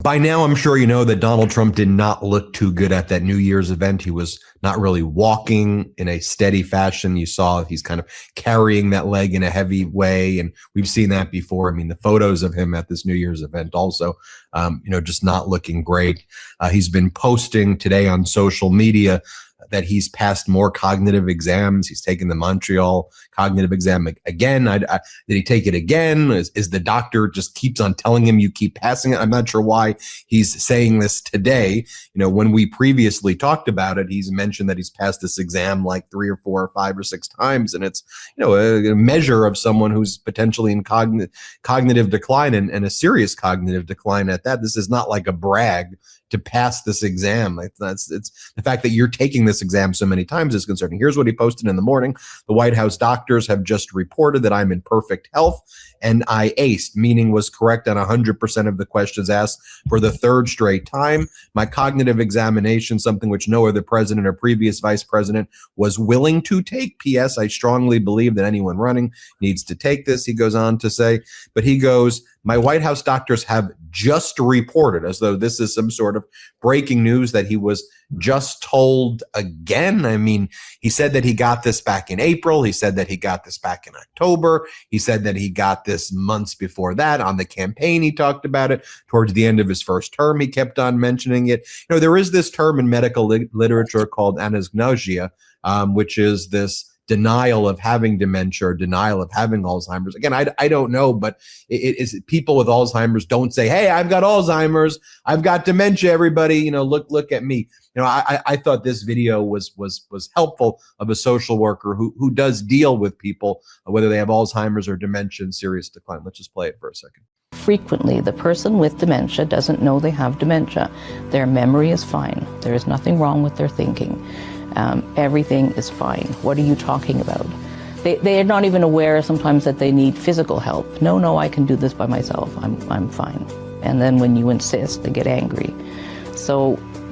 By now, I'm sure you know that Donald Trump did not look too good at that New Year's event. He was not really walking in a steady fashion. You saw he's kind of carrying that leg in a heavy way. And we've seen that before. I mean, the photos of him at this New Year's event also, just not looking great. He's been posting today on social media that he's passed more cognitive exams. He's taken the Montreal cognitive exam again. Did he take it again? Is the doctor just keeps on telling him you keep passing it? I'm not sure why he's saying this today. When we previously talked about it, he's mentioned that he's passed this exam like 3 or 4 or 5 or 6 times. And it's, a measure of someone who's potentially in cognitive decline and a serious cognitive decline at that. This is not like a brag to pass this exam. It's the fact that you're taking this exam so many times is concerning. Here's what he posted in the morning. The White House doctors have just reported that I'm in perfect health and I aced, meaning was correct on 100% of the questions asked for the 3rd straight time. My cognitive examination, something which no other president or previous vice president was willing to take. P.S. I strongly believe that anyone running needs to take this, he goes on to say. But he goes, my White House doctors have just reported, as though this is some sort of breaking news that he was just told again. I mean, he said that he got this back in April. He said that he got this back in October. He said that he got this months before that. On the campaign, he talked about it. Towards the end of his first term, he kept on mentioning it. There is this term in medical literature called anosognosia, which is this denial of having dementia or denial of having Alzheimer's. Again, I don't know, but it is people with Alzheimer's don't say, hey, I've got Alzheimer's, I've got dementia, everybody, look at me. I thought this video was helpful of a social worker who does deal with people, whether they have Alzheimer's or dementia in serious decline. Let's just play it for a second. Frequently, the person with dementia doesn't know they have dementia. Their memory is fine. There is nothing wrong with their thinking. Everything is fine. What are you talking about? They are not even aware sometimes that they need physical help. No, I can do this by myself. I'm fine. And then when you insist, they get angry.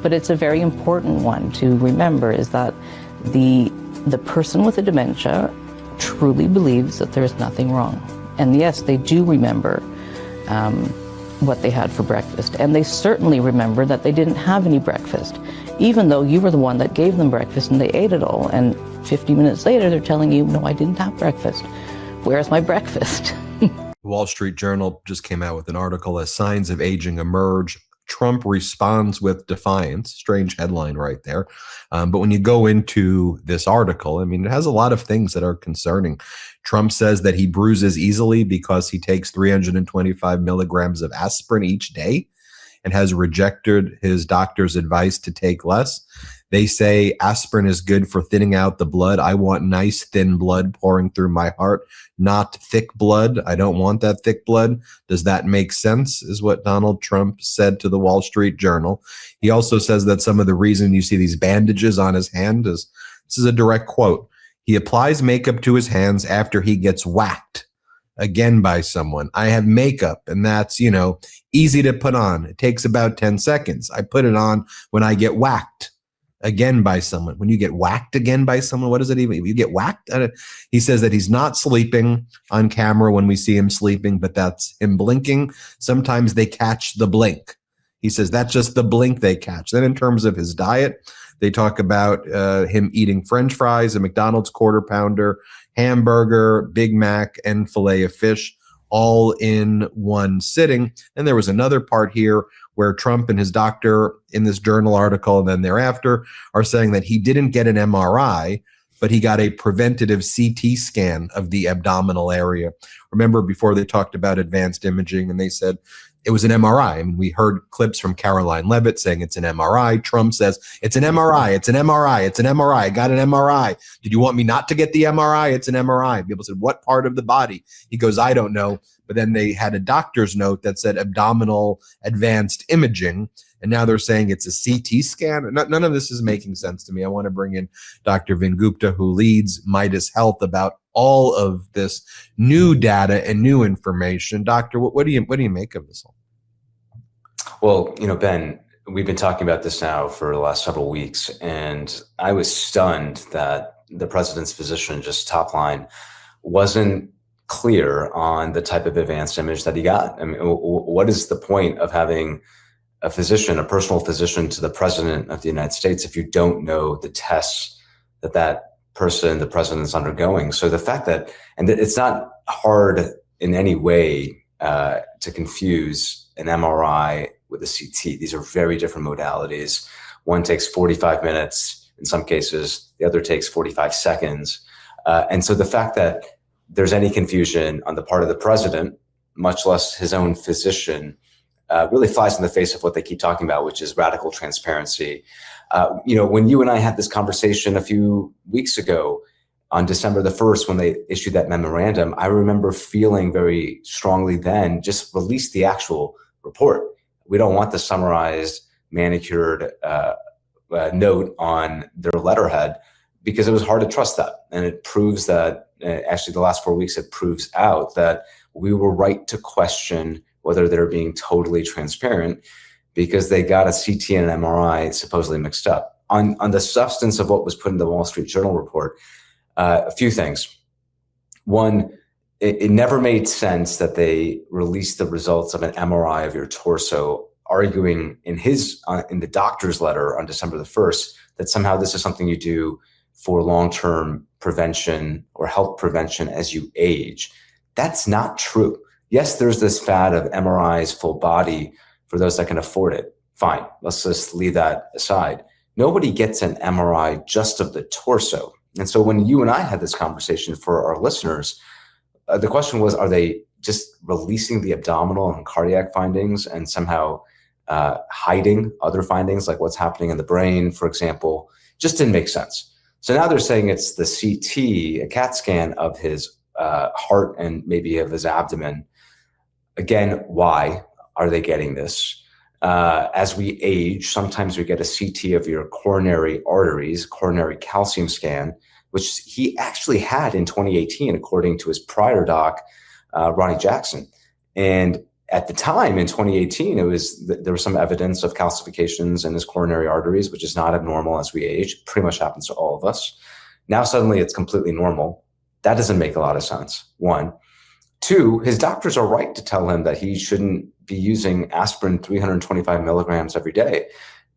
But it's a very important one to remember, is that the person with the dementia truly believes that there's nothing wrong. And yes, they do remember what they had for breakfast. And they certainly remember that they didn't have any breakfast, even though you were the one that gave them breakfast and they ate it all. And 50 minutes later, they're telling you, no, I didn't have breakfast. Where's my breakfast? Wall Street Journal just came out with an article, as signs of aging emerge, Trump responds with defiance. Strange headline right there. But when you go into this article, I mean, it has a lot of things that are concerning. Trump says that he bruises easily because he takes 325 milligrams of aspirin each day and has rejected his doctor's advice to take less. They say aspirin is good for thinning out the blood. I want nice, thin blood pouring through my heart, not thick blood. I don't want that thick blood. Does that make sense, is what Donald Trump said to the Wall Street Journal. He also says that some of the reason you see these bandages on his hand is, this is a direct quote, he applies makeup to his hands after he gets whacked again by someone. I have makeup, and that's, easy to put on. It takes about 10 seconds. I put it on when I get whacked again by someone. When you get whacked again by someone, what does it even, you get whacked? He says that he's not sleeping on camera when we see him sleeping, but that's him blinking. Sometimes they catch the blink. He says that's just the blink they catch. Then in terms of his diet, they talk about him eating French fries, a McDonald's quarter pounder, hamburger, Big Mac, and filet of fish, all in one sitting. And there was another part here where Trump and his doctor in this journal article and then thereafter are saying that he didn't get an MRI, but he got a preventative CT scan of the abdominal area. Remember before they talked about advanced imaging and they said it was an MRI. I mean, we heard clips from Caroline Leavitt saying it's an MRI. Trump says it's an MRI, it's an MRI, it's an MRI. I got an MRI. Did you want me not to get the MRI? It's an MRI. People said, what part of the body? He goes, I don't know. But then they had a doctor's note that said abdominal advanced imaging. And now they're saying it's a CT scan. None of this is making sense to me. I want to bring in Dr. Vin Gupta, who leads MeidasHealth, about all of this new data and new information. Doctor, what do you make of this all? Well, Ben, we've been talking about this now for the last several weeks, and I was stunned that the president's physician, just top line, wasn't clear on the type of advanced image that he got. I mean, what is the point of having a physician, a personal physician to the president of the United States if you don't know the tests that that person, the president, is undergoing. So the fact that, and it's not hard in any way to confuse an MRI with a CT. These are very different modalities. One takes 45 minutes in some cases, the other takes 45 seconds. And so the fact that there's any confusion on the part of the president, much less his own physician, really flies in the face of what they keep talking about, which is radical transparency. When you and I had this conversation a few weeks ago on December the 1st, when they issued that memorandum, I remember feeling very strongly then, just release the actual report. We don't want the summarized, manicured note on their letterhead, because it was hard to trust that. And it proves that, actually the last 4 weeks, it proves out that we were right to question whether they're being totally transparent, because they got a CT and an MRI supposedly mixed up. On the substance of what was put in the Wall Street Journal report, a few things. One, it never made sense that they released the results of an MRI of your torso, arguing in the doctor's letter on December the 1st that somehow this is something you do for long-term prevention or health prevention as you age. That's not true. Yes, there's this fad of MRIs full body for those that can afford it. Fine, let's just leave that aside. Nobody gets an MRI just of the torso. And so when you and I had this conversation for our listeners, the question was, are they just releasing the abdominal and cardiac findings and somehow hiding other findings, like what's happening in the brain, for example? Just didn't make sense. So now they're saying it's the CT, a CAT scan of his heart and maybe of his abdomen. Again, why are they getting this? As we age, sometimes we get a CT of your coronary arteries, coronary calcium scan, which he actually had in 2018, according to his prior doc, Ronnie Jackson. And at the time in 2018, there was some evidence of calcifications in his coronary arteries, which is not abnormal as we age. Pretty much happens to all of us. Now suddenly it's completely normal. That doesn't make a lot of sense, one. Two, his doctors are right to tell him that he shouldn't be using aspirin 325 milligrams every day.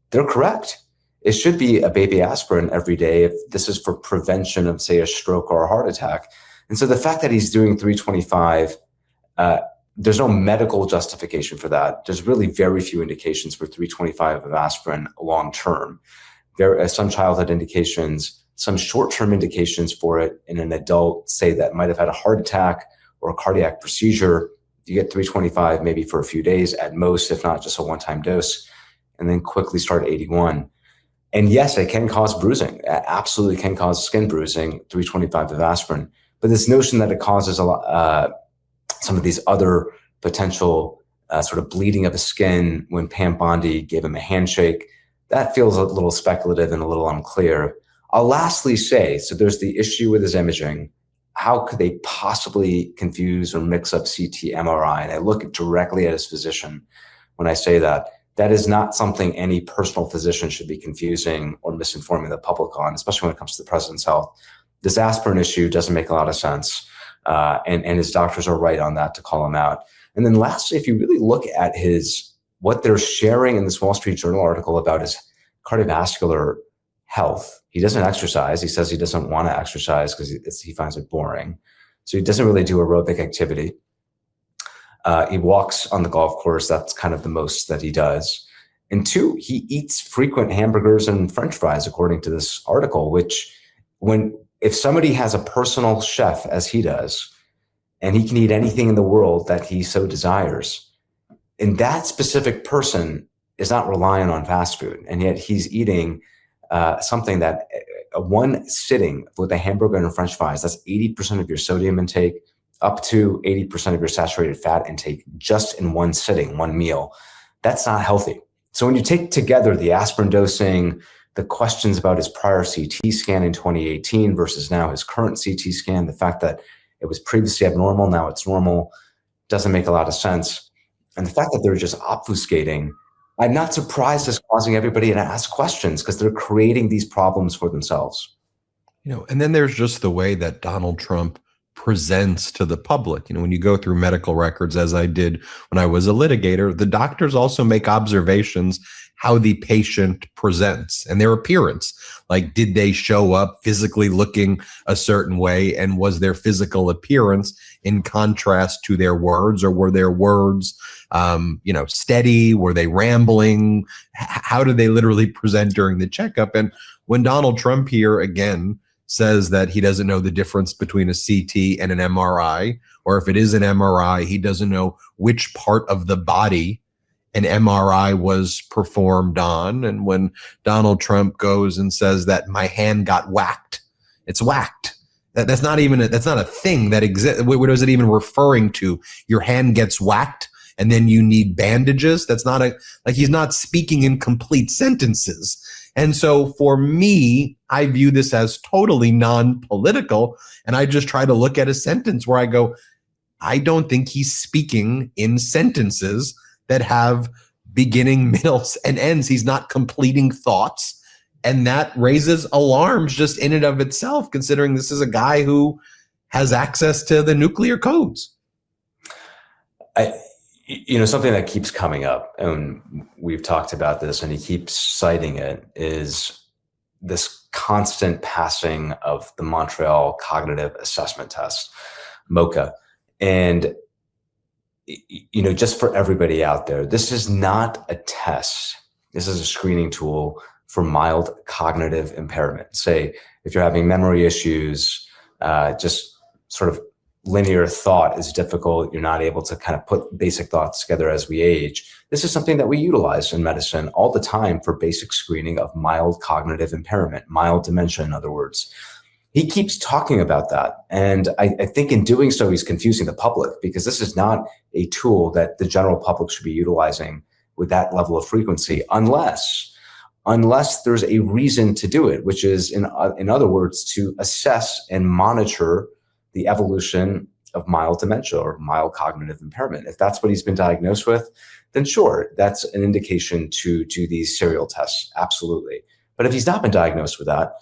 They're correct. It should be a baby aspirin every day if this is for prevention of, say, a stroke or a heart attack. And so the fact that he's doing 325, there's no medical justification for that. There's really very few indications for 325 of aspirin long term. There are some childhood indications, some short-term indications for it in an adult, say, that might have had a heart attack or a cardiac procedure. You get 325 maybe for a few days at most, if not just a one-time dose, and then quickly start 81. And yes, it can cause bruising. It absolutely can cause skin bruising, 325 of aspirin. But this notion that it causes some of these other potential sort of bleeding of the skin when Pam Bondi gave him a handshake, that feels a little speculative and a little unclear. I'll lastly say, so there's the issue with his imaging. How could they possibly confuse or mix up CT, MRI? And I look directly at his physician when I say that. That is not something any personal physician should be confusing or misinforming the public on, especially when it comes to the president's health. This aspirin issue doesn't make a lot of sense. And his doctors are right on that to call him out. And then lastly, if you really look at what they're sharing in this Wall Street Journal article about his cardiovascular health, he doesn't exercise. He says he doesn't want to exercise because he finds it boring. So he doesn't really do aerobic activity. He walks on the golf course. That's kind of the most that he does. And two, he eats frequent hamburgers and French fries, according to this article, which if somebody has a personal chef as he does, and he can eat anything in the world that he so desires, and that specific person is not relying on fast food, and yet he's eating something that one sitting with a hamburger and French fries, that's 80% of your sodium intake, up to 80% of your saturated fat intake just in one sitting, one meal. That's not healthy. So when you take together the aspirin dosing, the questions about his prior CT scan in 2018 versus now his current CT scan, the fact that it was previously abnormal, now it's normal, doesn't make a lot of sense. And the fact that they're just obfuscating, I'm not surprised it's causing everybody to ask questions, because they're creating these problems for themselves. And then there's just the way that Donald Trump presents to the public. When you go through medical records, as I did when I was a litigator, the doctors also make observations how the patient presents and their appearance. Like, did they show up physically looking a certain way? And was their physical appearance in contrast to their words, or were their words, steady? Were they rambling? How did they literally present during the checkup? And when Donald Trump here again says that he doesn't know the difference between a CT and an MRI, or if it is an MRI, he doesn't know which part of the body an MRI was performed on. And when Donald Trump goes and says that my hand got whacked, it's whacked. That's not a thing that exists. What is it even referring to? Your hand gets whacked and then you need bandages? That's not he's not speaking in complete sentences. And so for me, I view this as totally non-political. And I just try to look at a sentence where I go, I don't think he's speaking in sentences that have beginning, middles, and ends. He's not completing thoughts. And that raises alarms just in and of itself, considering this is a guy who has access to the nuclear codes. Something that keeps coming up, and we've talked about this, and he keeps citing it, is this constant passing of the Montreal Cognitive Assessment Test, MoCA. And, just for everybody out there, this is not a test. This is a screening tool for mild cognitive impairment. Say, if you're having memory issues, just sort of linear thought is difficult, you're not able to kind of put basic thoughts together as we age. This is something that we utilize in medicine all the time for basic screening of mild cognitive impairment, mild dementia, in other words. He keeps talking about that. And I think in doing so, he's confusing the public, because this is not a tool that the general public should be utilizing with that level of frequency, unless there's a reason to do it, which is, in other words, to assess and monitor the evolution of mild dementia or mild cognitive impairment. If that's what he's been diagnosed with, then sure, that's an indication to these serial tests, absolutely. But if he's not been diagnosed with that,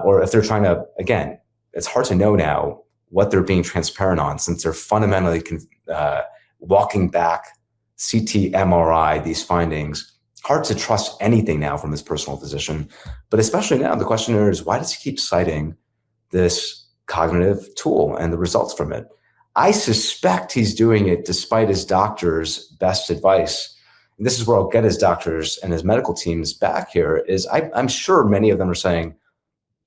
or if they're trying to, again, it's hard to know now what they're being transparent on, since they're fundamentally walking back CT, MRI, these findings. Hard to trust anything now from his personal physician. But especially now, the question is, why does he keep citing this cognitive tool and the results from it? I suspect he's doing it despite his doctor's best advice. And this is where I'll get his doctors and his medical teams back here, is I'm sure many of them are saying,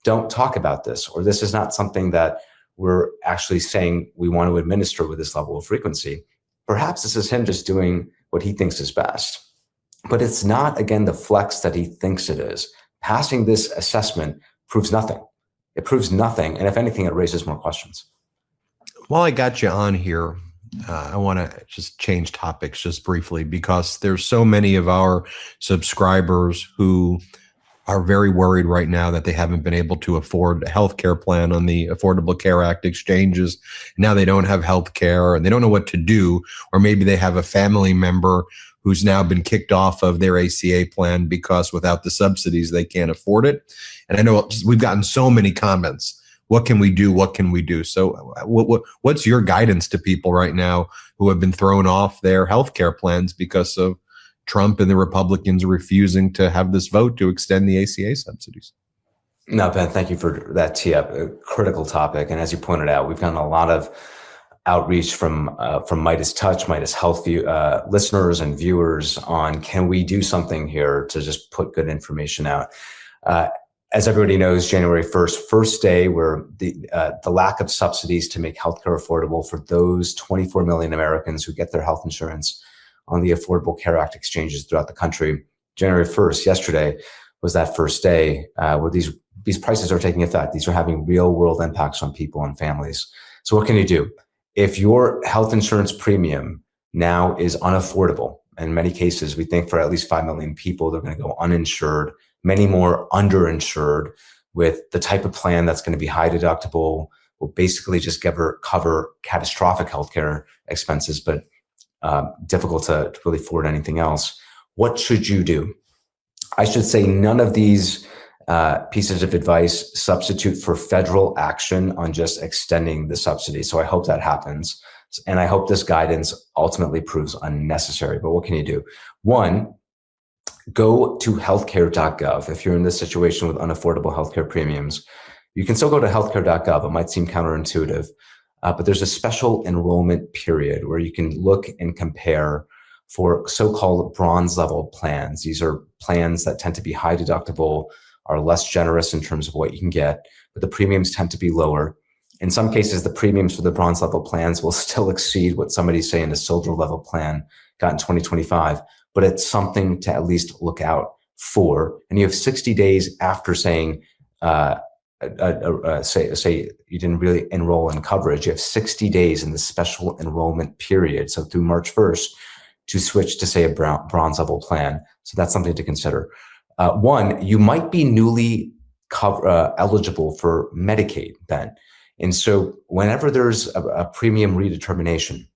don't talk about this, or this is not something that we're actually saying we want to administer with this level of frequency. Perhaps this is him just doing what he thinks is best. But it's not, again, the flex that he thinks it is. Passing this assessment proves nothing. It proves nothing. And if anything, it raises more questions. While I got you on here, I want to just change topics just briefly, because there's so many of our subscribers who are very worried right now that they haven't been able to afford a healthcare plan on the Affordable Care Act exchanges. Now they don't have healthcare and they don't know what to do, or maybe they have a family member who's now been kicked off of their ACA plan because without the subsidies, they can't afford it. And I know we've gotten so many comments. What can we do? What can we do? So what's your guidance to people right now who have been thrown off their healthcare plans because of Trump and the Republicans refusing to have this vote to extend the ACA subsidies? No, Ben, thank you for that tee up. A critical topic. And as you pointed out, we've gotten a lot of outreach from MeidasTouch, MeidasHealth listeners and viewers on, can we do something here to just put good information out? As everybody knows, January 1st, first day where the lack of subsidies to make healthcare affordable for those 24 million Americans who get their health insurance on the Affordable Care Act exchanges throughout the country. January 1st, yesterday, was that first day where these prices are taking effect. These are having real world impacts on people and families. So what can you do? If your health insurance premium now is unaffordable, in many cases, we think for at least 5 million people, they're going to go uninsured, many more underinsured, with the type of plan that's going to be high deductible, will basically just cover catastrophic healthcare expenses, but difficult to really afford anything else. What should you do? I should say none of these pieces of advice: substitute for federal action on just extending the subsidy. So I hope that happens. And I hope this guidance ultimately proves unnecessary. But what can you do? One, go to healthcare.gov. If you're in this situation with unaffordable healthcare premiums, you can still go to healthcare.gov. It might seem counterintuitive, but there's a special enrollment period where you can look and compare for so-called bronze level plans. These are plans that tend to be high deductible, are less generous in terms of what you can get, but the premiums tend to be lower. In some cases, the premiums for the bronze level plans will still exceed what somebody, say, in a silver level plan got in 2025, but it's something to at least look out for. And you have 60 days after saying, say you didn't really enroll in coverage, you have 60 days in the special enrollment period. So through March 1st to switch to, say, a bronze level plan. So that's something to consider. One, you might be newly eligible for Medicaid, Ben. And so whenever there's a premium redetermination,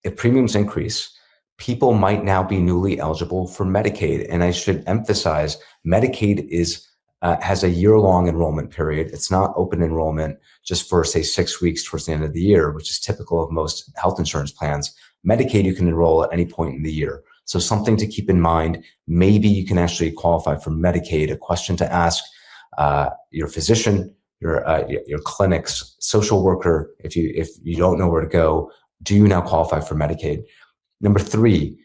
if premiums increase, people might now be newly eligible for Medicaid. And I should emphasize, Medicaid has a year-long enrollment period. It's not open enrollment just for, say, 6 weeks towards the end of the year, which is typical of most health insurance plans. Medicaid, you can enroll at any point in the year. So something to keep in mind. Maybe you can actually qualify for Medicaid. A question to ask your physician, your clinic's social worker, if you don't know where to go, do you now qualify for Medicaid? Number 3,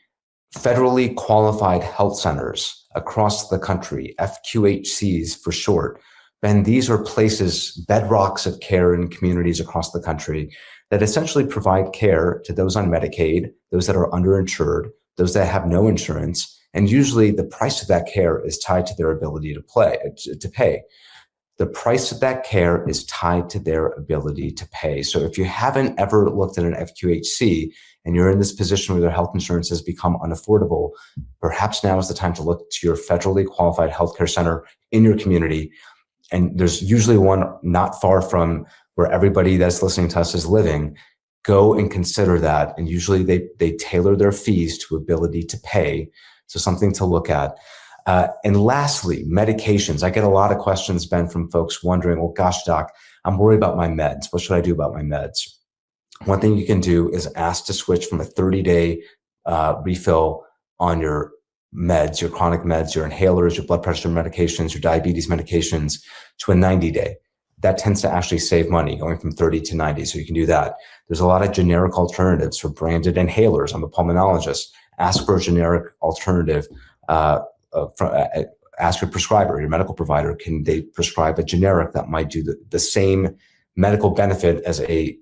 federally qualified health centers across the country, FQHCs for short. And these are places, bedrocks of care in communities across the country that essentially provide care to those on Medicaid, those that are underinsured, those that have no insurance. And usually the price of that care is tied to their ability to pay. The price of that care is tied to their ability to pay. So if you haven't ever looked at an FQHC and you're in this position where their health insurance has become unaffordable, perhaps now is the time to look to your federally qualified healthcare center in your community. And there's usually one not far from where everybody that's listening to us is living. Go and consider that. And usually they tailor their fees to ability to pay. So something to look at. And lastly, medications. I get a lot of questions, Ben, from folks wondering, well, gosh, doc, I'm worried about my meds. What should I do about my meds? One thing you can do is ask to switch from a 30-day refill on your meds, your chronic meds, your inhalers, your blood pressure medications, your diabetes medications, to a 90-day. That tends to actually save money, going from 30 to 90. So you can do that. There's a lot of generic alternatives for branded inhalers. I'm a pulmonologist. Ask for a generic alternative. Ask your prescriber, your medical provider, can they prescribe a generic that might do the same medical benefit as a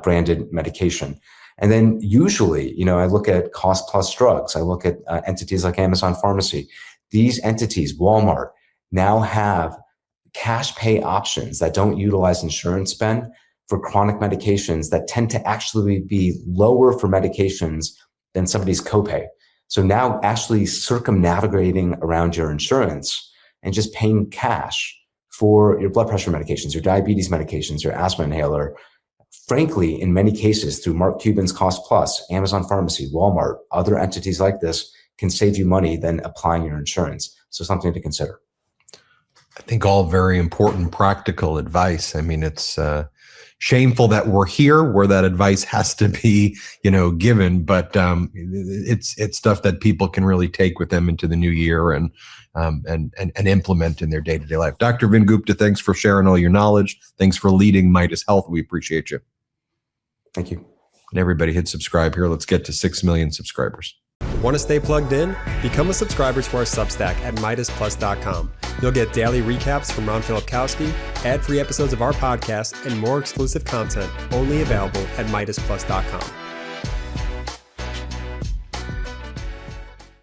branded medication? And then usually, I look at cost plus drugs. I look at entities like Amazon Pharmacy. These entities, Walmart, now have cash pay options that don't utilize insurance spend for chronic medications that tend to actually be lower for medications than somebody's copay. So now actually circumnavigating around your insurance and just paying cash for your blood pressure medications, your diabetes medications, your asthma inhaler, frankly, in many cases through Mark Cuban's Cost Plus, Amazon Pharmacy, Walmart, other entities like this can save you money than applying your insurance. So something to consider. I think all very important practical advice. I mean, it's shameful that we're here where that advice has to be, given, but it's stuff that people can really take with them into the new year and implement in their day-to-day life. Dr. Vin Gupta, thanks for sharing all your knowledge. Thanks for leading MeidasHealth. We appreciate you. Thank you. And everybody hit subscribe here. Let's get to 6 million subscribers. Want to stay plugged in? Become a subscriber to our Substack at MeidasPlus.com. You'll get daily recaps from Ron Filipkowski, ad-free episodes of our podcast, and more exclusive content only available at MeidasPlus.com.